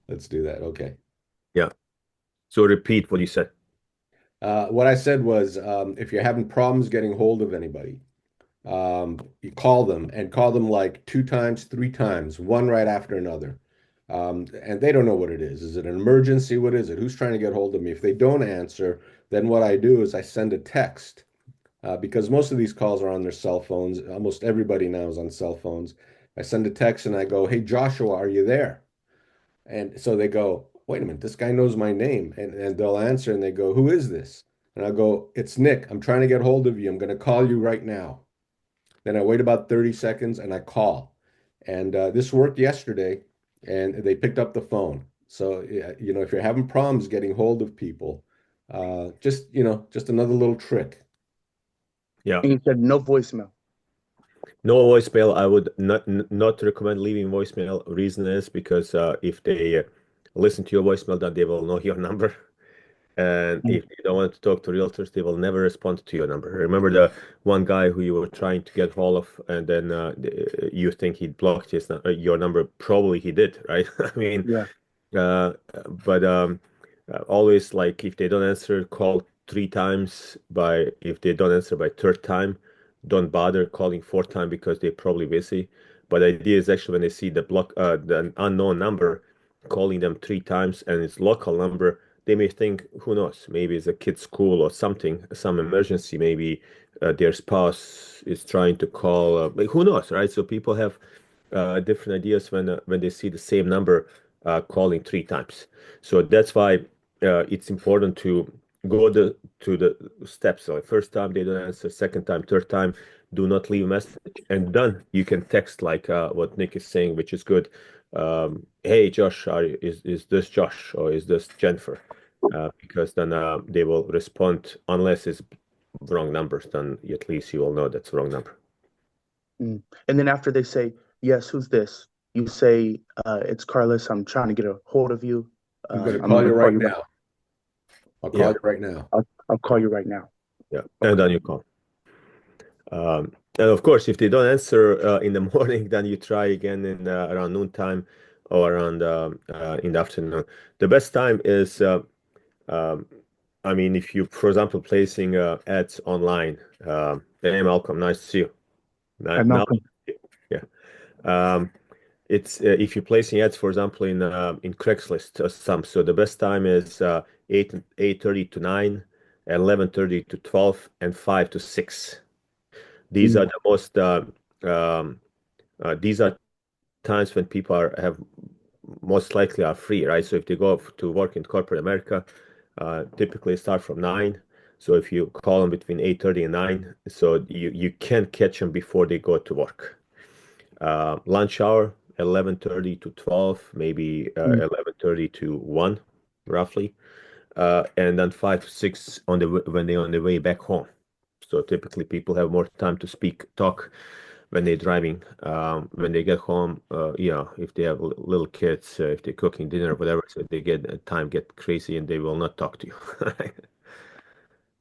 Let's do that. Okay. Yeah. So repeat what you said. What I said was, if you're having problems getting hold of anybody, you call them and call them like two times, three times, one right after another. And they don't know what it is. Is it an emergency? What is it? Who's trying to get hold of me? If they don't answer, then what I do is I send a text because most of these calls are on their cell phones. Almost everybody now is on cell phones. I send a text and I go, "Hey, Joshua, are you there?" And so they go, "Wait a minute, this guy knows my name." And they'll answer and they go, "Who is this?" And I'll go, "It's Nick. I'm trying to get hold of you. I'm going to call you right now." Then I wait about 30 seconds and I call. And this worked yesterday and they picked up the phone. So, yeah, if you're having problems getting hold of people, just another little trick. Yeah. And you said no voicemail. No voicemail. I would not recommend leaving voicemail. Reason is because if they listen to your voicemail, then they will know your number. And Mm. if you don't want to talk to realtors, they will never respond to your number. Remember the one guy who you were trying to get hold of, and then you think he blocked your number? Probably he did, right? I mean, Yeah. uh, but always like if they don't answer, call three times. If they don't answer by third time, don't bother calling fourth time because they're probably busy. But the idea is actually when they see the unknown number, calling them three times and it's local number, they may think, who knows, maybe it's a kid's school or something, some emergency, maybe their spouse is trying to call, like, who knows, right? So people have different ideas when they see the same number calling three times. So that's why it's important to to the steps. So first time they don't answer, second time, third time, do not leave a message, and then you can text like what Nick is saying, which is good. Hey Josh, is this Josh or is this Jennifer? Because then they will respond unless it's wrong numbers. Then at least you will know that's wrong number. Mm. And then after they say, yes, who's this? You say, it's Carlos. I'm trying to get a hold of you. I'm going to I'm call going you to call right you right. now. I'll call Yeah, you right now. I'll call you right now. yeah, and Okay. then you call. And of course, if they don't answer in the morning, then you try again in around noontime or around in the afternoon. The best time is, um, I mean, if you, for example, placing ads online. Hey, Malcolm, nice to see you. Hi, Now, Malcolm. yeah. Um, it's if you're placing ads, for example, in Craigslist or some. So the best time is 8:30 to 9, 11:30 to 12, and 5 to 6. These Mm. are the most um, these are times when people have most likely are free, right? So if they go to work in corporate America, typically start from 9. So if you call them between 8:30 and 9, so you can catch them before they go to work. Lunch hour 11:30 to 12, maybe Mm. 11:30 to 1, roughly, and then 5 to 6 when they're on the way back home. So typically people have more time to talk when they're driving. When they get home, if they have little kids, if they're cooking dinner or whatever, so they get crazy and they will not talk to you.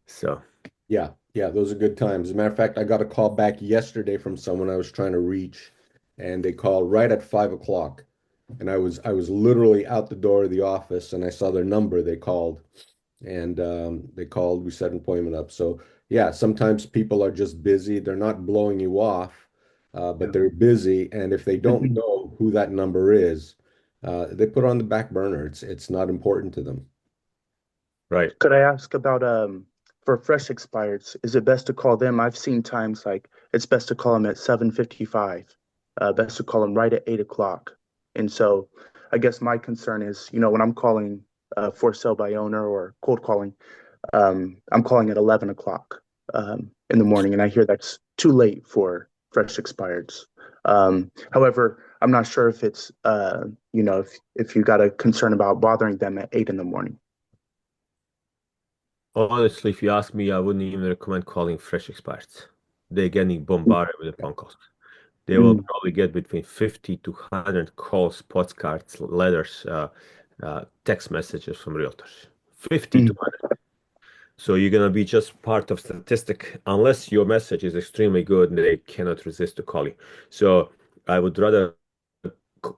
So Yeah, those are good times. As a matter of fact, I got a call back yesterday from someone I was trying to reach, and they called right at 5 o'clock. And I was literally out the door of the office, and I saw their number. They called, and they called. We set an appointment up. So yeah, sometimes people are just busy. They're not blowing you off, but Yeah. they're busy. And if they don't know who that number is, they put it on the back burner. It's not important to them. right. Could I ask about for fresh expireds, is it best to call them? I've seen times like it's best to call them at 7:55. Best to call them right at 8 o'clock. And so I guess my concern is, when I'm calling for sale by owner or cold calling, I'm calling at 11 o'clock in the morning, and I hear that's too late for fresh expireds. However, I'm not sure if it's if you got a concern about bothering them at 8 in the morning. Honestly, if you ask me, I wouldn't even recommend calling fresh expats. They're getting bombarded with the phone calls. They will Mm. probably get between 50 to 100 calls, postcards, letters, text messages from realtors. 50 to Mm. 100. So you're gonna be just part of statistic unless your message is extremely good and they cannot resist to call you. So I would rather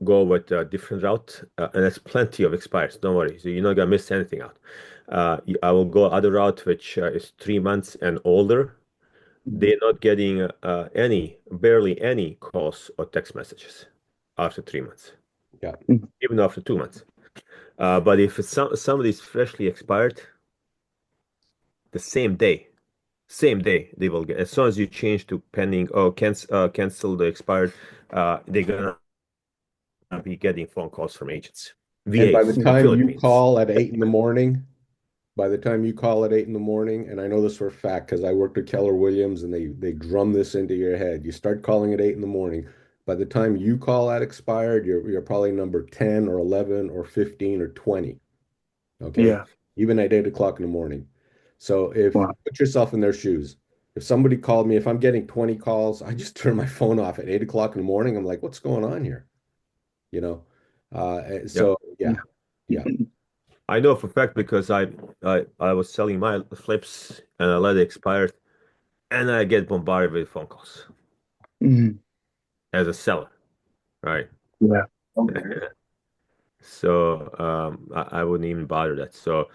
go with a different route, and there's plenty of expires. Don't worry, so you're not gonna miss anything out. I will go other route, which is 3 months and older. They're not getting barely any calls or text messages after 3 months, Yeah. even after 2 months. But if it's somebody's freshly expired, the same day they will get. As soon as you change to pending or cancel the expired, they're gonna be getting phone calls from agents, And by the VAs from time you Philippines. call at 8 in the morning, by the time you call at 8 in the morning, and I know this for a fact because I worked at Keller Williams and they drum this into your head. You start calling at 8 in the morning. By the time you call at expired, you're probably number 10 or 11 or 15 or 20. Okay. Yeah. Even at 8 o'clock in the morning. So if Wow. put yourself in their shoes. If somebody called me, if I'm getting 20 calls, I just turn my phone off at 8 o'clock in the morning. I'm like, what's going on here? You know? Yeah, So yeah, yeah. I know for a fact because I was selling my flips and I let it expire, and I get bombarded with phone calls Mhm. as a seller, right? Yeah. So I wouldn't even bother that. So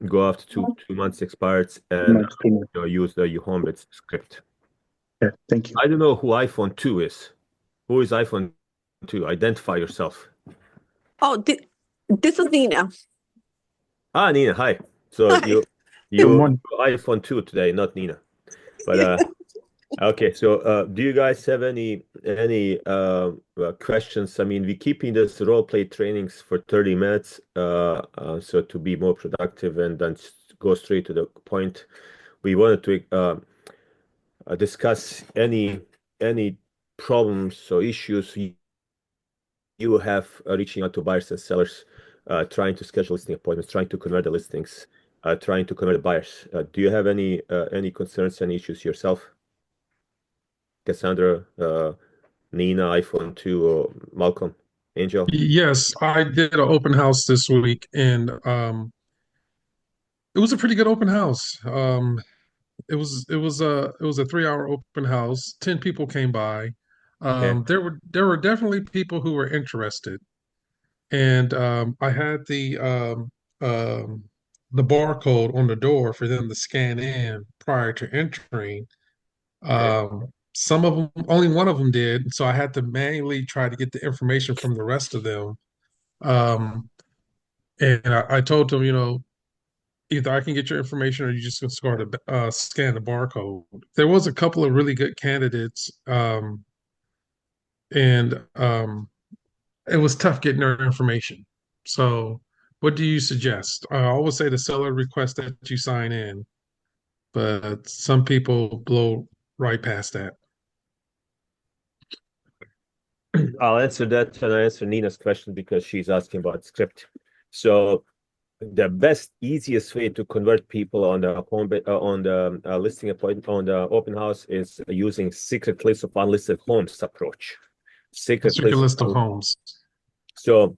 go after 2 months expired and Much too much. use the YouHomeBits script. Yeah. Thank you. I don't know who iPhone 2 is. Who is iPhone 2? Identify yourself. Oh, this is Nina. Ah, Nina, hi. So Hi. Good you morning. iPhone 2 today, not Nina. But okay, so do you guys have any questions? I mean, we're keeping this role play trainings for 30 minutes, so to be more productive and then go straight to the point. We wanted to discuss any problems or issues you have reaching out to buyers and sellers, trying to schedule listing appointments, trying to convert the listings, trying to convert the buyers. Do you have any concerns, any issues yourself? Cassandra, Nina, iPhone 2, or Malcolm, Angel? Yes, I did an open house this week, and it was a pretty good open house. It was a 3 hour open house. 10 people came by. Okay. There were definitely people who were interested, and I had the barcode on the door for them to scan in prior to entering. Okay. Some of them, only one of them did, so I had to manually try to get the information from the rest of them. Um, And I told him, either I can get your information or you just gonna scan the barcode. There was a couple of really good candidates, and it was tough getting their information. So, what do you suggest? I always say the seller requests that you sign in, but some people blow right past that. I'll answer that and I answer Nina's question because she's asking about script. So the best, easiest way to convert people on the on the listing appointment on the open house is using secret list of unlisted homes approach. Let's Secret check a list. list of homes. So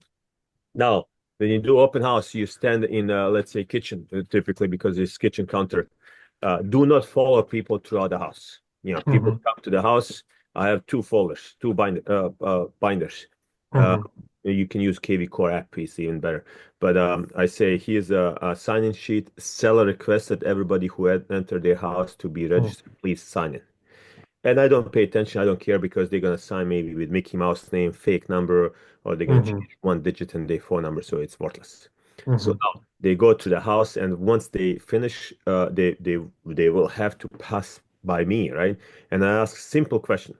now, when you do open house, you stand in, let's say, kitchen, typically because it's kitchen counter. Do not follow people throughout the house. People Hmm. come to the house. I have two folders, two binders. Uh, Hmm. you can use KV Core app, it's even better. But I say here's a sign-in sheet. Seller requested everybody who had entered their house to be registered. Please sign in. And I don't pay attention. I don't care because they're gonna sign maybe with Mickey Mouse name, fake number, or they're gonna Hmm. change one digit in their phone number, so it's worthless. So Hmm. now they go to the house, and once they finish, they will have to pass by me, right? And I ask simple question,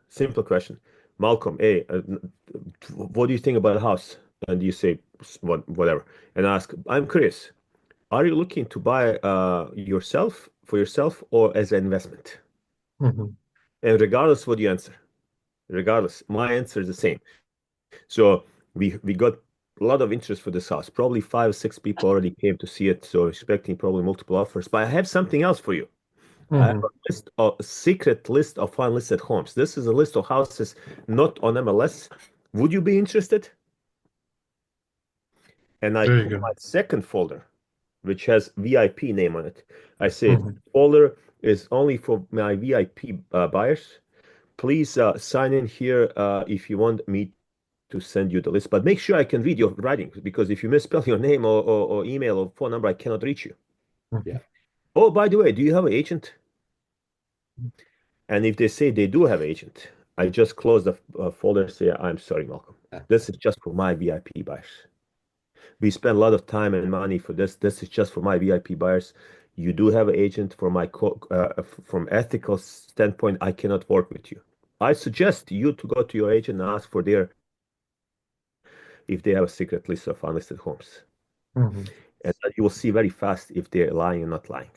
Malcolm, hey, what do you think about the house? And you say whatever, and I ask, I'm curious, are you looking to buy for yourself or as an investment? Hmm. And regardless what you answer, regardless, my answer is the same. So we got a lot of interest for this house. Probably 5 or 6 people already came to see it, so expecting probably multiple offers. But I have something else for you. I have Hmm. a secret list of unlisted homes. This is a list of houses not on MLS. Would you be interested? And I There you pull go. my second folder, which has VIP name on it. I say Hmm. folder is only for my VIP buyers. Please sign in here if you want me to send you the list. But make sure I can read your writing, because if you misspell your name or email or phone number, I cannot reach you. Yeah. Oh, by the way, do you have an agent? And if they say they do have agent, I just close the folder. Say, I'm sorry, Malcolm. This is just for my VIP buyers. We spend a lot of time and money for this. This is just for my VIP buyers. You do have an agent. From ethical standpoint, I cannot work with you. I suggest you to go to your agent and ask for if they have a secret list of unlisted homes. Mhm. And you will see very fast if they're lying or not lying.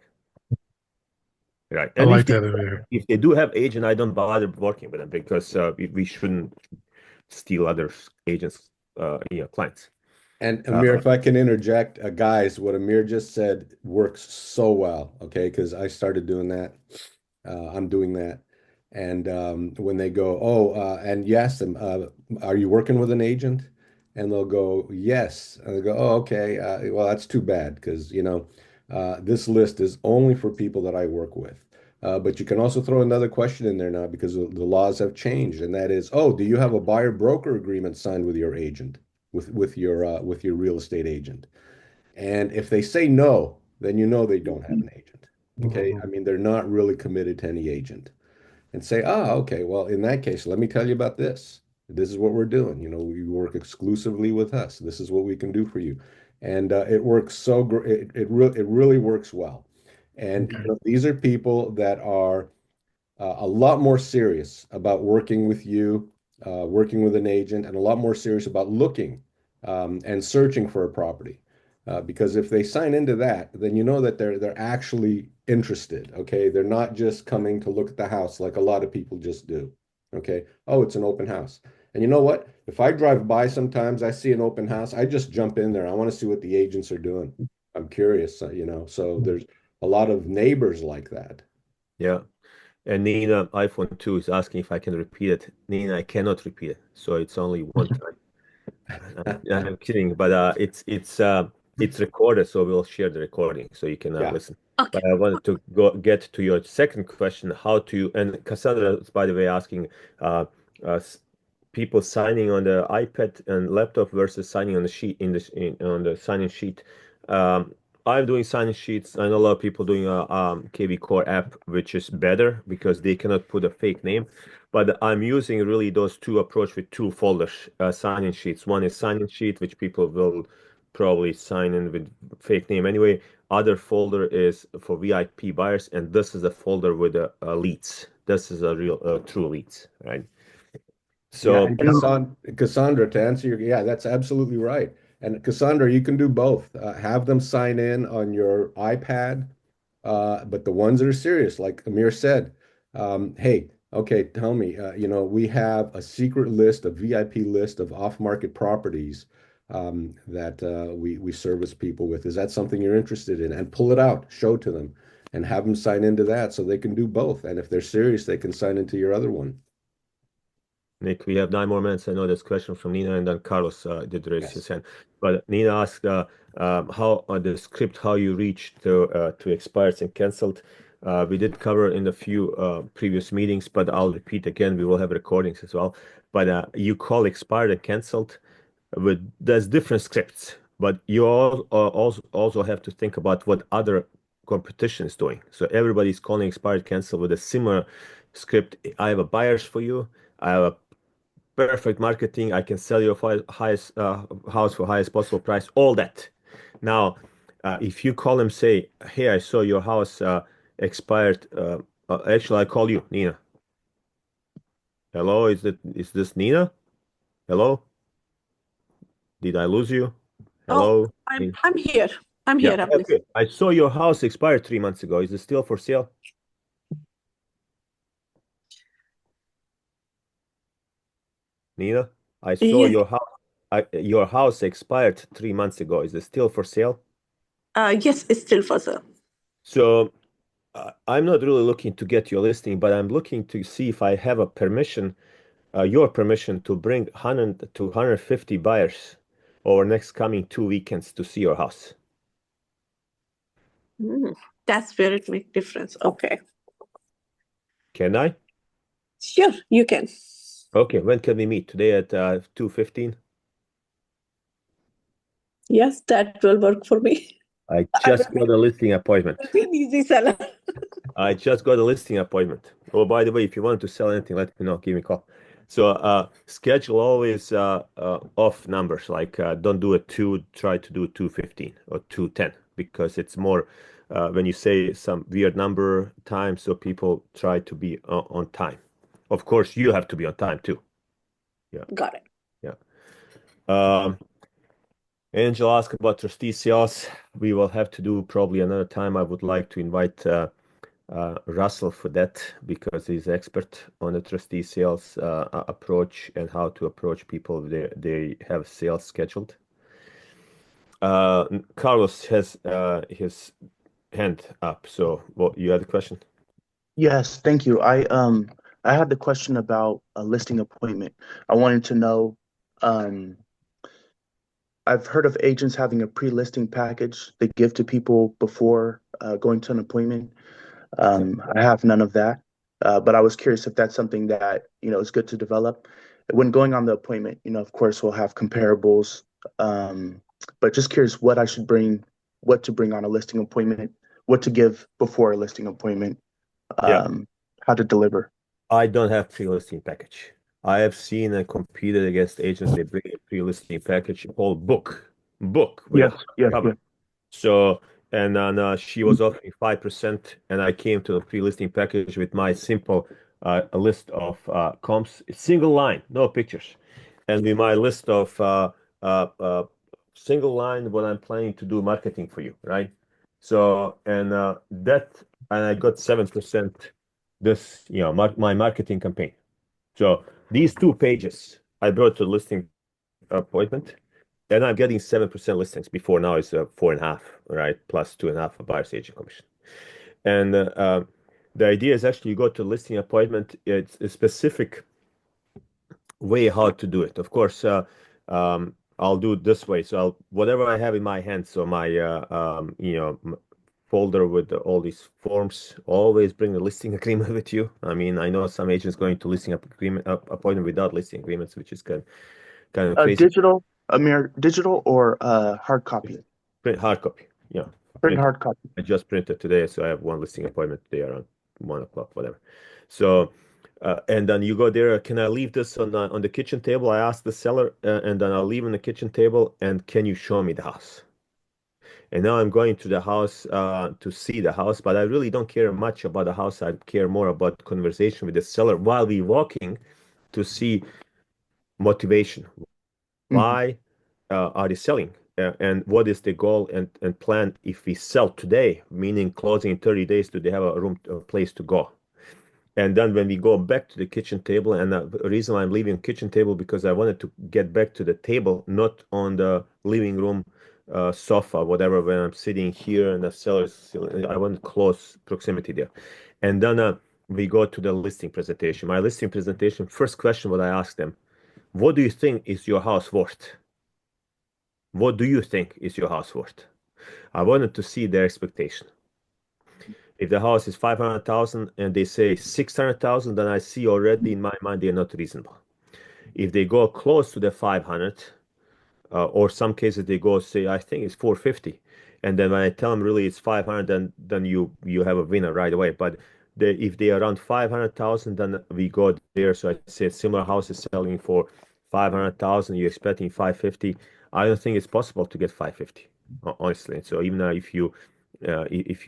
Right. I And like that, Amir. if they do have agent, I don't bother working with them, because we shouldn't steal other agents, clients. And Amir, if I can interject, guys, what Amir just said works so well, okay? Because I started doing that. I'm doing that. And when they go, oh, and you ask them, are you working with an agent? And they'll go, yes. And they go, oh, okay. Well, that's too bad because, this list is only for people that I work with. But you can also throw another question in there now because the laws have changed. And that is, oh, do you have a buyer broker agreement signed with your agent, with your real estate agent? And if they say no, then you know they don't have an agent. Okay. Mhm. I mean, they're not really committed to any agent. And say, okay, well, in that case, let me tell you about this. This is what we're doing. You work exclusively with us. This is what we can do for you. And it works so great. It really works well. And Okay. these are people that are a lot more serious about working with you, working with an agent, and a lot more serious about looking and searching for a property. Because if they sign into that, then you know that they're actually interested. Okay, they're not just coming to look at the house like a lot of people just do. Okay, oh, it's an open house. And you know what? If I drive by sometimes, I see an open house, I just jump in there. I want to see what the agents are doing. I'm curious, So there's a lot of neighbors like that. Yeah. And Nina, iPhone 2 is asking if I can repeat it. Nina, I cannot repeat it. So it's only one time. I'm kidding, but it's recorded, so we'll share the recording so you can Yeah. listen. Okay. But I wanted to get to your second question, and Cassandra is, by the way, asking uh, people signing on the iPad and laptop versus signing on the sheet on the signing sheet. Um, I'm doing signing sheets. I know a lot of people doing a KB Core app, which is better because they cannot put a fake name. But I'm using really those two approach with two folders, sign-in sheets. One is sign-in sheet, which people will probably sign in with fake name anyway. Other folder is for VIP buyers, and this is a folder with leads. This is a real true leads, right? Yeah, So and Cassandra, to answer yeah, that's absolutely right. And Cassandra, you can do both. Have them sign in on your iPad, but the ones that are serious, like Amir said, hey, okay, tell me, we have a secret list, a VIP list of off-market properties that we service people with. Is that something you're interested in? And pull it out, show to them, and have them sign into that so they can do both. And if they're serious, they can sign into your other one. Nick, we have 9 more minutes. I know there's a question from Nina, and then Carlos did raise his Yes. hand. But Nina asked how the script, how you reach to expired and canceled. We did cover in a few previous meetings, but I'll repeat again. We will have recordings as well. But you call expired and canceled there's different scripts, but you also have to think about what other competition is doing. So everybody's calling expired cancel with a similar script. I have a buyers for you. I have a perfect marketing. I can sell your highest house for highest possible price. All that. Now, if you call them, say, "Hey, I saw your house expired." Actually, I call you, Nina. Hello, is this Nina? Hello, did I lose you? Oh, Hello. I'm here. I'm Yeah, here, Ablis. okay. I saw your house expired 3 months ago. Is it still for sale? Nina, I saw Yes. your house expired 3 months ago. Is it still for sale? Yes, it's still for sale. So I'm not really looking to get your listing, but I'm looking to see if I have a permission, your permission to bring 100 to 150 buyers over next coming 2 weekends to see your house. Mm, that's where it makes difference. Okay. Can I? Sure, you can. Okay, when can we meet? Today at 2:15? Yes, that will work for me. I I just got a listing appointment. will be an easy seller. I just got a listing appointment. Oh, by the way, if you want to sell anything, let me know. Give me a call. So schedule always off numbers. Like don't do a 2, try to do 2:15 or 2:10 because it's more when you say some weird number time, so people try to be on time. Of course, you have to be on time too. Yeah, Got it. yeah. Um, Angel asked about trustee sales. We will have to do probably another time. I would like to invite Russell for that because he's expert on the trustee sales approach and how to approach people they have sales scheduled. Carlos has his hand up. So, what you had a question? Yes, thank you. I had the question about a listing appointment. I wanted to know, um, I've heard of agents having a pre-listing package they give to people before going to an appointment. Yeah. I have none of that, but I was curious if that's something that, is good to develop. When going on the appointment, of course, we'll have comparables, but just curious what I should bring, what to bring on a listing appointment, what to give before a listing appointment, Yeah. how to deliver. I don't have pre-listing package. I have seen and competed against agents. They bring a pre-listing package, whole book with a Yes, yes, cover. yes. So, and then she was offering 5%, and I came to the pre-listing package with my simple a list of comps, single line, no pictures, and with my list of uh, uh, single line what I'm planning to do marketing for you, right? So, and and I got 7% this, my marketing campaign. So these 2 pages I brought to the listing appointment, and I'm getting 7% listings. Before now it's 4.5, right? Plus 2.5 a buyer's agent commission. And the idea is actually you go to listing appointment. It's a specific way how to do it. Of course, I'll do it this way. So whatever I have in my hand, so my folder with all these forms, always bring the listing agreement with you. I mean, I know some agents going to listing agreement appointment without listing agreements, which is kind of crazy. Digital, Amir, digital or hard copy? Print hard copy. Yeah, Print print. hard copy. I just printed today, so I have one listing appointment today around 1 o'clock, whatever. So, and then you go there. Can I leave this on the kitchen table? I asked the seller, and then I'll leave on the kitchen table. And can you show me the house? And now I'm going to the house to see the house, but I really don't care much about the house. I care more about conversation with the seller while we walking to see motivation. Mhm. Why are they selling? And what is the goal and plan if we sell today, meaning closing in 30 days, do they have a place to go? And then when we go back to the kitchen table, and the reason I'm leaving kitchen table because I wanted to get back to the table, not on the living room sofa, whatever, when I'm sitting here and the seller's, I want close proximity there. And then we go to the listing presentation. My listing presentation, first question, what I ask them, what do you think is your house worth? What do you think is your house worth? I wanted to see their expectation. If the house is 500,000 and they say 600,000, then I see already in my mind they're not reasonable. If they go close to the 500, or some cases they go say I think it's 450, and then when I tell them really it's 500, then you have a winner right away. But if they are around 500,000, then we go there. So I say similar house is selling for 500,000, you're expecting 550. I don't think it's possible to get 550, honestly. So even if you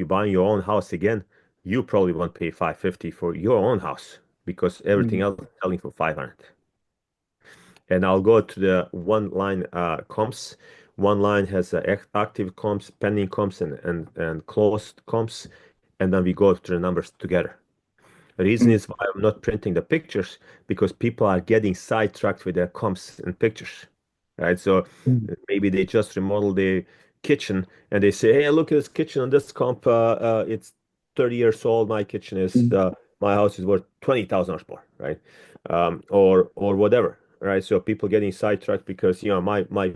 buy your own house again, you probably won't pay 550 for your own house because everything Mhm. else is selling for 500. And I'll go to the one line comps. One line has active comps, pending comps, and closed comps, and then we go through the numbers together. The reason Mhm. is why I'm not printing the pictures because people are getting sidetracked with their comps and pictures, right? So Mhm. maybe they just remodel the kitchen and they say, "Hey, look at this kitchen on this comp. It's 30 years old. My kitchen is Mhm. my house is worth $20,000 more, right? Or whatever, right? So people getting sidetracked because my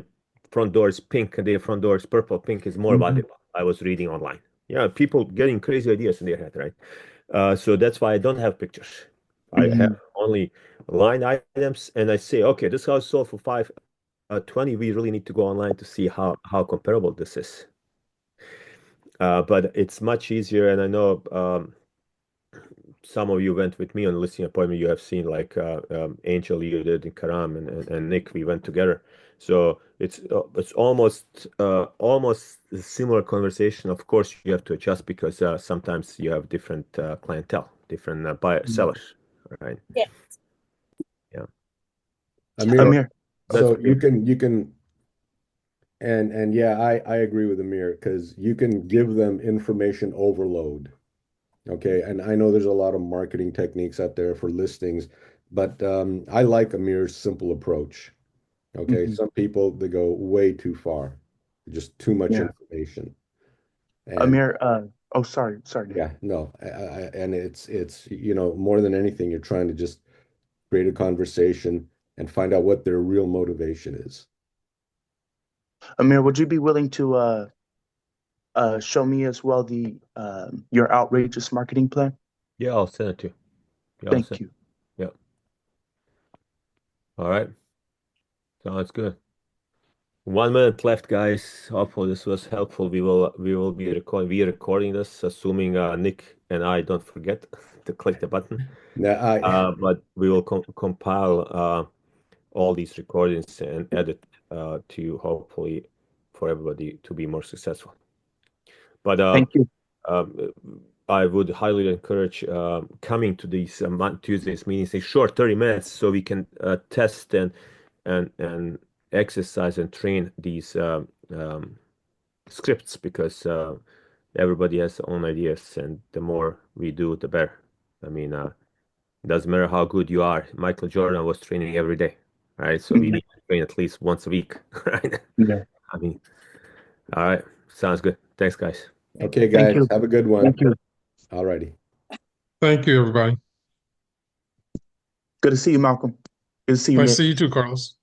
front door is pink and their front door is purple. Pink is more Mhm. valuable. I was reading online. Yeah, people getting crazy ideas in their head, right? So that's why I don't have pictures. I have Mhm. only line items, and I say, okay, this house sold for 520. We really need to go online to see how comparable this is. But it's much easier, and I know some of you went with me on a listing appointment. You have seen like Angel, you did, and Karam, and Nick. We went together, so it's almost a similar conversation. Of course, you have to adjust because sometimes you have different clientele, different buyer Mhm. sellers, right? Yeah. Yeah, Amir, so Amir, that's so you can and yeah, I agree with Amir because you can give them information overload. Okay, and I know there's a lot of marketing techniques out there for listings, but I like Amir's simple approach. Okay, Mhm. some people they go way too far, just too much Yeah, information, and Amir. Oh, sorry, Nick. yeah, no, and it's more than anything, you're trying to just create a conversation and find out what their real motivation is. Amir, would you be willing to show me as well the your outrageous marketing plan? yeah. I'll send it to you. Yeah, I'll Thank send. you. Yeah. All right. Sounds good. 1 minute left, guys. Hopefully this was helpful. We will be recording this, assuming Nick and I don't forget to click the button. Now, But we will compile all these recordings and edit to hopefully for everybody to be more successful. But Thank you. um, I would highly encourage coming to these Tuesdays meetings. They short 30 minutes, so we can test and exercise and train these scripts because everybody has their own ideas, and the more we do, the better. I mean, doesn't matter how good you are. Michael Jordan was training every day, right? So we Mhm. need to train at least once a week, right? Yeah. I mean, all right, sounds good. Thanks, guys. okay, Thank guys, you. have a good one. Thank you. All righty. Thank you, everybody. Good to see you, Malcolm. Good to see you, Nice to Nick. see you too, Carlos.